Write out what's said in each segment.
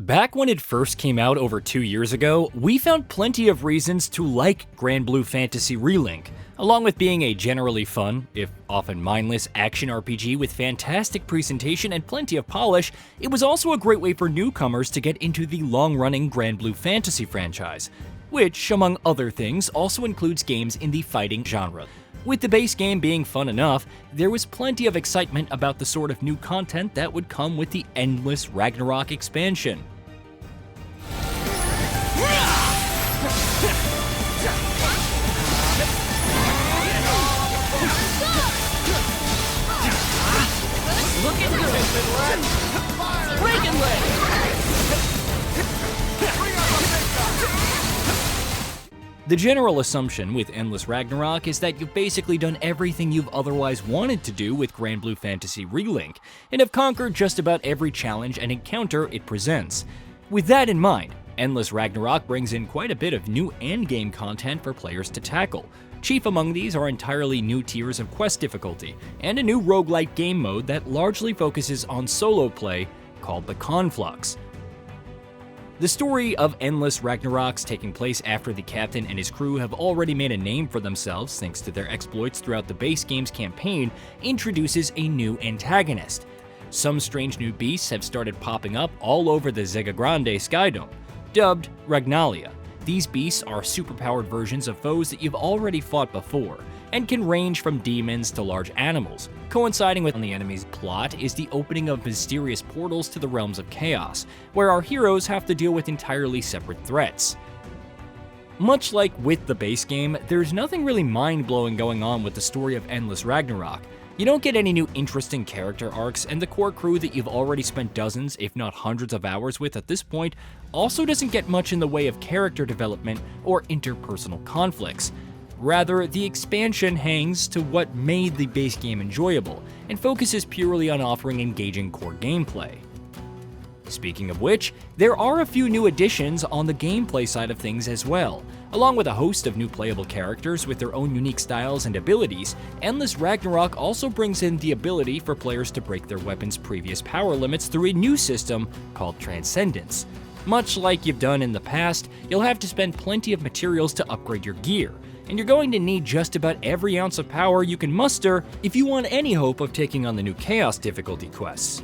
Back when it first came out over 2 years ago, we found plenty of reasons to like Granblue Fantasy Relink. Along with being a generally fun, if often mindless, action RPG with fantastic presentation and plenty of polish, it was also a great way for newcomers to get into the long-running Granblue Fantasy franchise, which, among other things, also includes games in the fighting genre. With the base game being fun enough, there was plenty of excitement about the sort of new content that would come with the Endless Ragnarok expansion. Looking good! Breaking leg! The general assumption with Endless Ragnarok is that you've basically done everything you've otherwise wanted to do with Granblue Fantasy Relink, and have conquered just about every challenge and encounter it presents. With that in mind, Endless Ragnarok brings in quite a bit of new endgame content for players to tackle. Chief among these are entirely new tiers of quest difficulty, and a new roguelike game mode that largely focuses on solo play called the Conflux. The story of Endless Ragnarok's taking place after the captain and his crew have already made a name for themselves thanks to their exploits throughout the base game's campaign introduces a new antagonist. Some strange new beasts have started popping up all over the Zega Grande Skydome, dubbed Ragnalia. These beasts are superpowered versions of foes that you've already fought before, and can range from demons to large animals. Coinciding with the enemy's plot is the opening of mysterious portals to the realms of chaos, where our heroes have to deal with entirely separate threats. Much like with the base game, there's nothing really mind-blowing going on with the story of Endless Ragnarok. You don't get any new interesting character arcs, and the core crew that you've already spent dozens, if not hundreds of hours with at this point, also doesn't get much in the way of character development or interpersonal conflicts. Rather, the expansion hangs to what made the base game enjoyable, and focuses purely on offering engaging core gameplay. Speaking of which, there are a few new additions on the gameplay side of things as well. Along with a host of new playable characters with their own unique styles and abilities, Endless Ragnarok also brings in the ability for players to break their weapon's previous power limits through a new system called Transcendence. Much like you've done in the past, you'll have to spend plenty of materials to upgrade your gear, and you're going to need just about every ounce of power you can muster if you want any hope of taking on the new Chaos difficulty quests.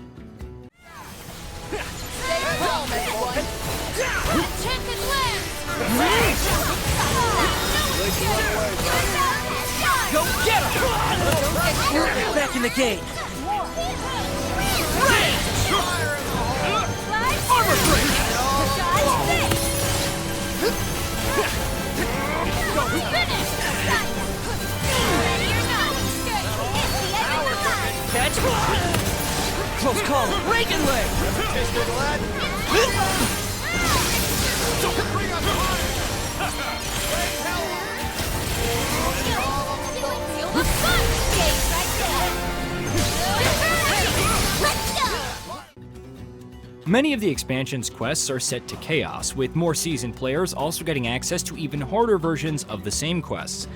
Go get him! Back in the game! Armor break! Catch! Close call! Breaking leg! Bring up Many of the expansion's quests are set to Chaos, with more seasoned players also getting access to even harder versions of the same quests.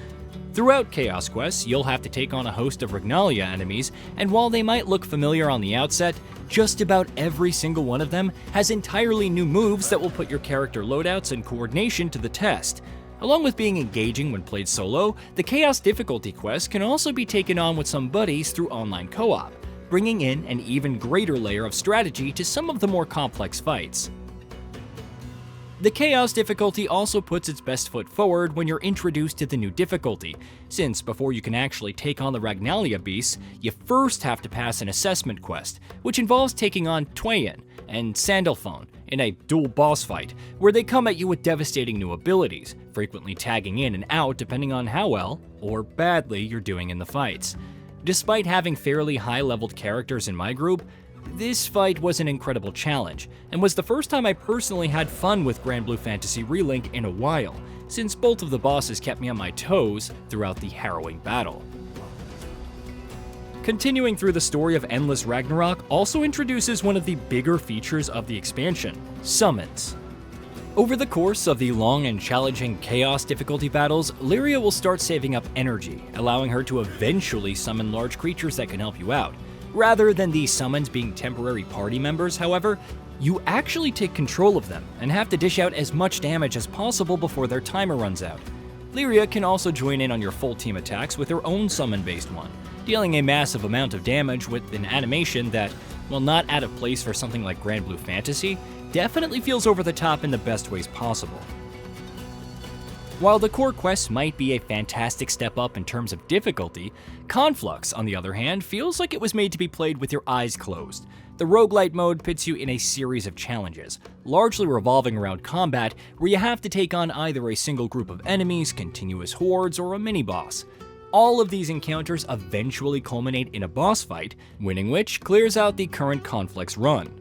Throughout Chaos quests, you'll have to take on a host of Ragnalia enemies, and while they might look familiar on the outset, just about every single one of them has entirely new moves that will put your character loadouts and coordination to the test. Along with being engaging when played solo, the Chaos difficulty quest can also be taken on with some buddies through online co-op, bringing in an even greater layer of strategy to some of the more complex fights. The Chaos difficulty also puts its best foot forward when you're introduced to the new difficulty, since before you can actually take on the Ragnalia beasts, you first have to pass an assessment quest, which involves taking on Twain and Sandalphone in a dual boss fight, where they come at you with devastating new abilities, frequently tagging in and out depending on how well or badly you're doing in the fights. Despite having fairly high-leveled characters in my group, this fight was an incredible challenge, and was the first time I personally had fun with Granblue Fantasy Relink in a while, since both of the bosses kept me on my toes throughout the harrowing battle. Continuing through the story of Endless Ragnarok also introduces one of the bigger features of the expansion: summons. Over the course of the long and challenging Chaos difficulty battles, Lyria will start saving up energy, allowing her to eventually summon large creatures that can help you out. Rather than these summons being temporary party members, however, You actually take control of them and have to dish out as much damage as possible before their timer runs out. Lyria can also join in on your full team attacks with her own summon-based one, dealing a massive amount of damage with an animation that, while not out of place for something like Granblue Fantasy, definitely feels over the top in the best ways possible. While the core quests might be a fantastic step up in terms of difficulty, Conflux, on the other hand, feels like it was made to be played with your eyes closed. The roguelite mode pits you in a series of challenges, largely revolving around combat, where you have to take on either a single group of enemies, continuous hordes, or a mini-boss. All of these encounters eventually culminate in a boss fight, winning which clears out the current Conflux run.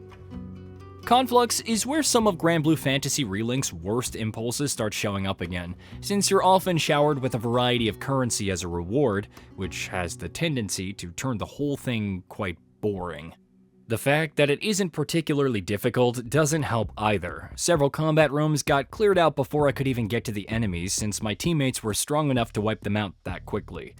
Conflux is where some of Granblue Fantasy Relink's worst impulses start showing up again, since you're often showered with a variety of currency as a reward, which has the tendency to turn the whole thing quite boring. The fact that it isn't particularly difficult doesn't help either. Several combat rooms got cleared out before I could even get to the enemies, since my teammates were strong enough to wipe them out that quickly.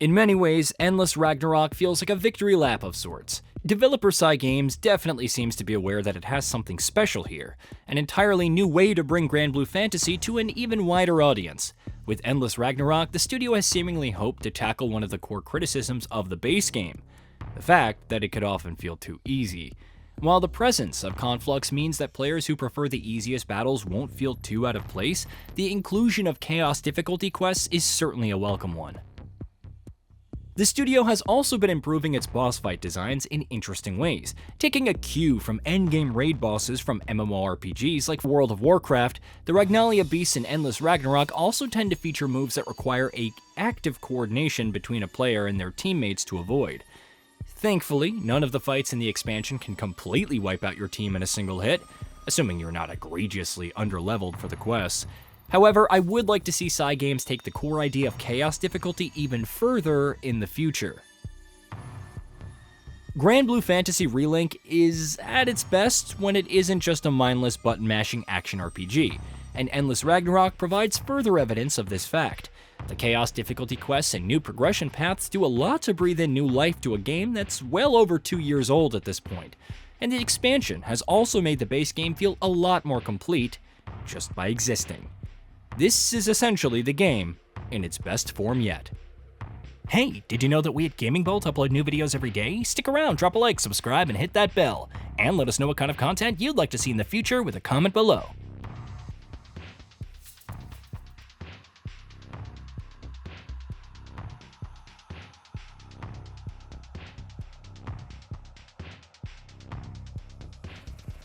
In many ways, Endless Ragnarok feels like a victory lap of sorts. Developer Cygames definitely seems to be aware that it has something special here, an entirely new way to bring Granblue Fantasy to an even wider audience. With Endless Ragnarok, the studio has seemingly hoped to tackle one of the core criticisms of the base game, the fact that it could often feel too easy. While the presence of Conflux means that players who prefer the easiest battles won't feel too out of place, the inclusion of chaos difficulty quests is certainly a welcome one. The studio has also been improving its boss fight designs in interesting ways, taking a cue from endgame raid bosses from MMORPGs like World of Warcraft. The Ragnalia beasts in Endless Ragnarok also tend to feature moves that require an active coordination between a player and their teammates to avoid. Thankfully, none of the fights in the expansion can completely wipe out your team in a single hit, assuming you're not egregiously underleveled for the quests. However, I would like to see Cygames take the core idea of chaos difficulty even further in the future. Granblue Fantasy Relink is at its best when it isn't just a mindless button-mashing action RPG, and Endless Ragnarok provides further evidence of this fact. The chaos difficulty quests and new progression paths do a lot to breathe in new life to a game that's well over 2 years old at this point, and the expansion has also made the base game feel a lot more complete just by existing. This is essentially the game in its best form yet. Hey, did you know that we at GamingBolt upload new videos every day? Stick around, drop a like, subscribe, and hit that bell. And let us know what kind of content you'd like to see in the future with a comment below.